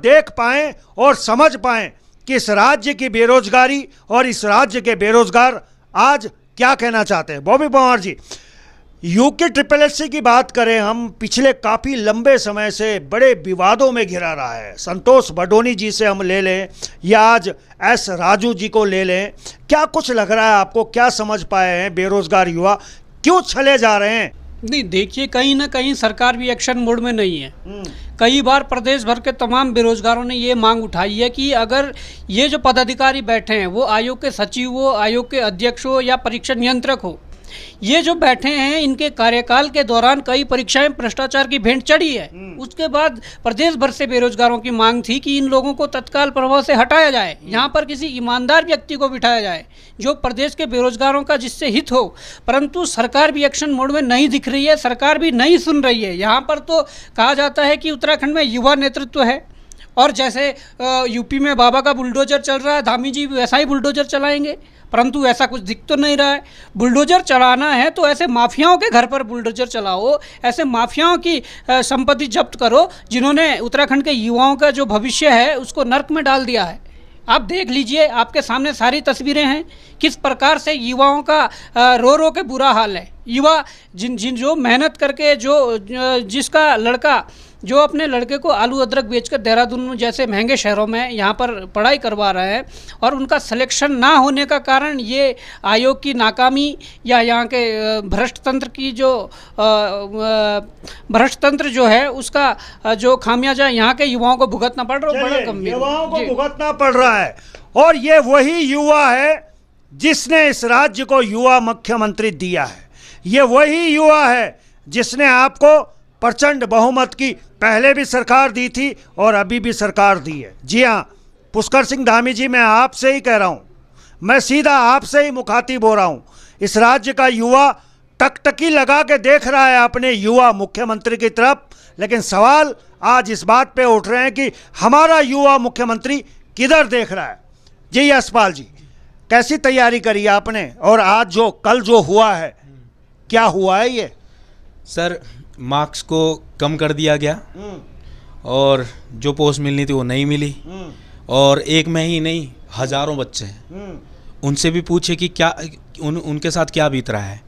देख पाएं और समझ पाएं कि इस राज्य की बेरोजगारी और इस राज्य के बेरोजगार आज क्या कहना चाहते हैं। बॉबी पंवार जी, यूके SSS की बात करें हम, पिछले काफ़ी लंबे समय से बड़े विवादों में घिरा रहा है। संतोष बडोनी जी से हम ले लें या आज एस राजू जी को ले लें, क्या कुछ लग रहा है आपको, क्या समझ पाए हैं बेरोजगार युवा क्यों चले जा रहे हैं? नहीं, देखिए, कहीं ना कहीं सरकार भी एक्शन मोड में नहीं है। कई बार प्रदेश भर के तमाम बेरोजगारों ने ये मांग उठाई है कि अगर ये जो पदाधिकारी बैठे हैं वो आयोग के सचिव हो, आयोग के अध्यक्ष हो या परीक्षा नियंत्रक हो, ये जो बैठे हैं इनके कार्यकाल के दौरान कई परीक्षाएं भ्रष्टाचार की भेंट चढ़ी है। उसके बाद प्रदेश भर से बेरोजगारों की मांग थी कि इन लोगों को तत्काल प्रभाव से हटाया जाए, यहाँ पर किसी ईमानदार व्यक्ति को बिठाया जाए जो प्रदेश के बेरोजगारों का जिससे हित हो। परंतु सरकार भी एक्शन मोड में नहीं दिख रही है, सरकार भी नहीं सुन रही है। यहाँ पर तो कहा जाता है कि उत्तराखंड में युवा नेतृत्व है और जैसे यूपी में बाबा का बुलडोजर चल रहा है, धामी जी वैसा ही बुलडोजर चलाएंगे, परंतु ऐसा कुछ दिख तो नहीं रहा है। बुलडोजर चलाना है तो ऐसे माफियाओं के घर पर बुलडोजर चलाओ, ऐसे माफियाओं की संपत्ति जब्त करो जिन्होंने उत्तराखंड के युवाओं का जो भविष्य है उसको नर्क में डाल दिया है। आप देख लीजिए, आपके सामने सारी तस्वीरें हैं किस प्रकार से युवाओं का रो रो के बुरा हाल है। युवा जिन जो मेहनत करके जिसका लड़का जो अपने लड़के को आलू अदरक बेचकर देहरादून जैसे महंगे शहरों में यहाँ पर पढ़ाई करवा रहे हैं और उनका सिलेक्शन ना होने का कारण ये आयोग की नाकामी या यहाँ के भ्रष्ट तंत्र की जो भ्रष्ट तंत्र जो है उसका जो खामियाजा यहाँ के युवाओं को भुगतना पड़ रहा है, बड़ा गंभीर युवाओं को भुगतना पड़ रहा है। और ये वही युवा है जिसने इस राज्य को युवा मुख्यमंत्री दिया है, ये वही युवा है जिसने आपको प्रचंड बहुमत की पहले भी सरकार दी थी और अभी भी सरकार दी है। जी हाँ पुष्कर सिंह धामी जी, मैं आपसे ही कह रहा हूँ, मैं सीधा आपसे ही मुखातिब हो रहा हूँ। इस राज्य का युवा टकटकी लगा के देख रहा है अपने युवा मुख्यमंत्री की तरफ, लेकिन सवाल आज इस बात पे उठ रहे हैं कि हमारा युवा मुख्यमंत्री किधर देख रहा है। जी यशपाल जी, कैसी तैयारी करी आपने और आज जो कल जो हुआ है क्या हुआ है? ये सर, मार्क्स को कम कर दिया गया और जो पोस्ट मिलनी थी वो नहीं मिली और एक में ही नहीं हजारों बच्चे हैं। उनसे भी पूछे कि क्या उनके साथ क्या बीत रहा है।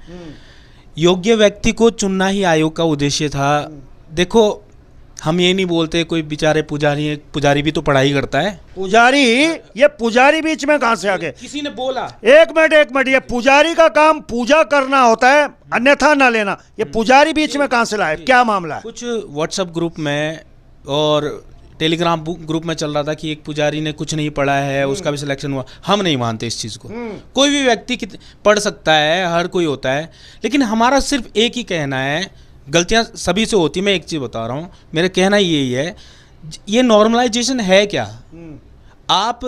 योग्य व्यक्ति को चुनना ही आयोग का उद्देश्य था। देखो, हम ये नहीं बोलते कोई बेचारे पुजारी भी तो पढ़ाई करता है। पुजारी, ये पुजारी बीच में कहां से आ गए? किसी ने बोला। एक मिनट, ये पुजारी का काम पूजा करना होता है, अन्यथा ना लेना। ये पुजारी बीच में कहां से लाए, क्या मामला है? कुछ व्हाट्सएप ग्रुप में और टेलीग्राम ग्रुप में चल रहा था कि एक पुजारी ने कुछ नहीं पढ़ा है, उसका भी सिलेक्शन हुआ। हम नहीं मानते इस चीज़ को। कोई भी व्यक्ति पढ़ सकता है, हर कोई होता है, लेकिन हमारा सिर्फ एक ही कहना है, गलतियां सभी से होती, मैं एक चीज़ बता रहा हूँ, मेरा कहना यही है, ये नॉर्मलाइजेशन है क्या? आप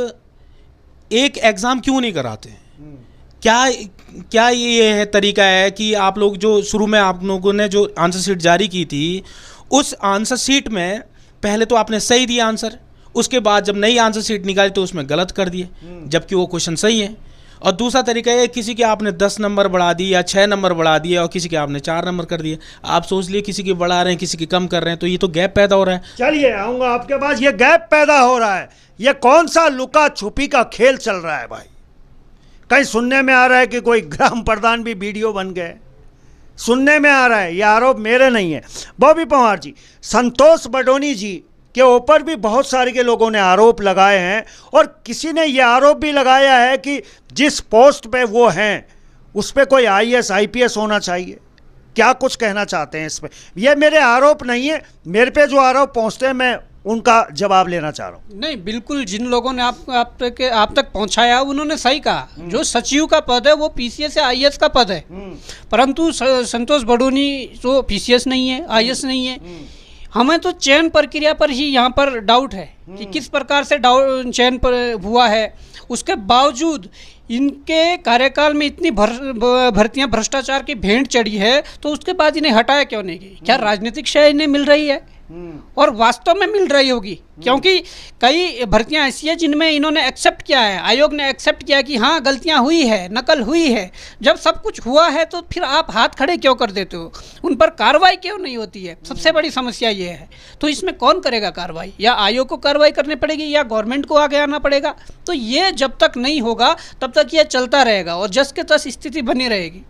एक एग्ज़ाम क्यों नहीं कराते? क्या ये है तरीका है कि आप लोग जो शुरू में आप लोगों ने जो आंसर शीट जारी की थी, उस आंसर शीट में पहले तो आपने सही दिया आंसर, उसके बाद जब नई आंसर शीट निकाली तो उसमें गलत कर दिए, जबकि वो क्वेश्चन सही है। और दूसरा तरीका है, किसी के आपने 10 नंबर बढ़ा दिए या 6 नंबर बढ़ा दिए और किसी के आपने 4 नंबर कर दिए। आप सोच लिए किसी के बढ़ा रहे हैं, किसी के कम कर रहे हैं, तो ये तो गैप पैदा हो रहा है। चलिए आऊँगा आपके पास। ये गैप पैदा हो रहा है, ये कौन सा लुका छुपी का खेल चल रहा है भाई? कहीं सुनने में आ रहा है कि कोई ग्राम प्रधान भी वीडियो बन गए, सुनने में आ रहा है, ये आरोप मेरे नहीं है। बॉबी पंवार जी, संतोष बडोनी जी के ऊपर भी बहुत सारे के लोगों ने आरोप लगाए हैं और किसी ने ये आरोप भी लगाया है कि जिस पोस्ट पे वो हैं उस पे कोई IAS IPS होना चाहिए। क्या कुछ कहना चाहते हैं इस पे? ये मेरे आरोप नहीं है, मेरे पे जो आरोप पहुंचते हैं मैं उनका जवाब लेना चाह रहा हूँ। नहीं, बिल्कुल, जिन लोगों ने आप तक पहुंचाया उन्होंने सही कहा। जो सचिव का पद है वो PCS या IAS का पद है, परंतु संतोष बडोनी तो PCS नहीं है, IAS नहीं है। हमें तो चयन प्रक्रिया पर ही यहाँ पर डाउट है कि किस प्रकार से चयन पर हुआ है। उसके बावजूद इनके कार्यकाल में इतनी भर्तियां भ्रष्टाचार की भेंट चढ़ी है, तो उसके बाद इन्हें हटाया क्यों नहीं गई? क्या राजनीतिक शय इन्हें मिल रही है? और वास्तव में मिल रही होगी, क्योंकि कई भर्तियां ऐसी है जिनमें इन्होंने एक्सेप्ट किया है, आयोग ने एक्सेप्ट किया कि हाँ गलतियां हुई है, नकल हुई है। जब सब कुछ हुआ है तो फिर आप हाथ खड़े क्यों कर देते हो, उन पर कार्रवाई क्यों नहीं होती है? सबसे बड़ी समस्या ये है। तो इसमें कौन करेगा कार्रवाई? या आयोग को कार्रवाई करनी पड़ेगी या गवर्नमेंट को आगे आना पड़ेगा। तो ये जब तक नहीं होगा तब तक ये चलता रहेगा और जस के तस स्थिति बनी रहेगी।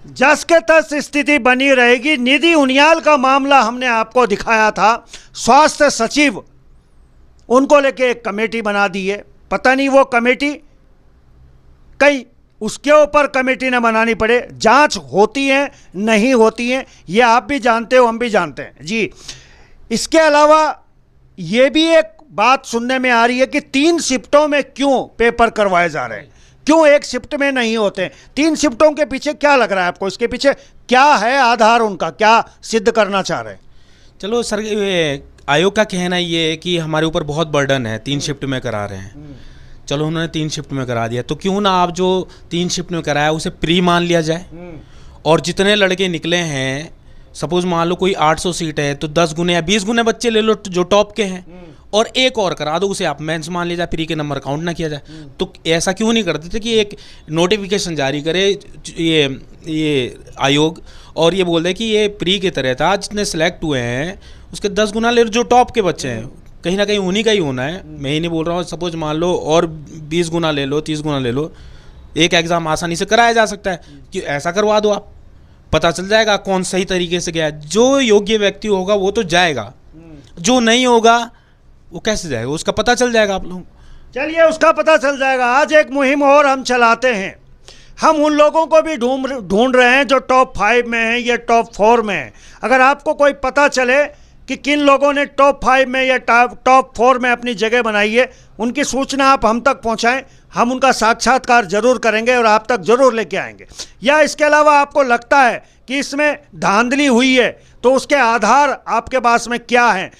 जस के तस स्थिति बनी रहेगी। निधि उनियाल का मामला हमने आपको दिखाया था, स्वास्थ्य सचिव उनको लेके एक कमेटी बना दी है। पता नहीं वो कमेटी कहीं उसके ऊपर कमेटी न बनानी पड़े, जांच होती है नहीं होती है ये आप भी जानते हो, हम भी जानते हैं जी। इसके अलावा ये भी एक बात सुनने में आ रही है कि 3 शिफ्टों में क्यों पेपर करवाए जा रहे हैं, क्यों एक शिफ्ट में नहीं होते? 3 शिफ्टों के पीछे क्या लग रहा है आपको? इसके पीछे क्या है आधार, उनका क्या सिद्ध करना चाह रहे हैं? चलो सर, आयोग का कहना ये है कि हमारे ऊपर बहुत बर्डन है, 3 शिफ्ट में करा रहे हैं। चलो उन्होंने 3 शिफ्ट में करा दिया, तो क्यों ना आप जो 3 शिफ्ट में कराया उसे प्री मान लिया जाए, और जितने लड़के निकले हैं, सपोज मान लो कोई 800 सीट है तो 10 गुने या 20 गुने बच्चे ले लो जो टॉप के हैं, और एक और करा दो, उसे आप मेंस मान लिया जाए, प्री के नंबर काउंट ना किया जाए। तो ऐसा क्यों नहीं करते थे कि एक नोटिफिकेशन जारी करे ये आयोग और ये बोल दे कि ये प्री की तरह था, जितने सेलेक्ट हुए हैं उसके 10 गुना ले लो जो टॉप के बच्चे हैं, कहीं ना कहीं उन्हीं का ही होना है। मैं ही नहीं बोल रहा हूँ, सपोज मान लो और 20 गुना ले लो, 30 गुना ले लो, एक एग्ज़ाम आसानी से कराया जा सकता है कि ऐसा करवा दो आप, पता चल जाएगा कौन सही तरीके से गया। जो योग्य व्यक्ति होगा वो तो जाएगा, जो नहीं होगा वो कैसे जाएगा, उसका पता चल जाएगा आप लोग। चलिए उसका पता चल जाएगा। आज एक मुहिम और हम चलाते हैं, हम उन लोगों को भी ढूंढ रहे हैं जो टॉप 5 में हैं या टॉप 4 में हैं। अगर आपको कोई पता चले कि किन लोगों ने टॉप 5 में या टॉप 4 में अपनी जगह बनाई है, उनकी सूचना आप हम तक पहुंचाएं, हम उनका साक्षात्कार जरूर करेंगे और आप तक जरूर लेके आएंगे। या इसके अलावा आपको लगता है कि इसमें धांधली हुई है तो उसके आधार आपके पास में क्या हैं?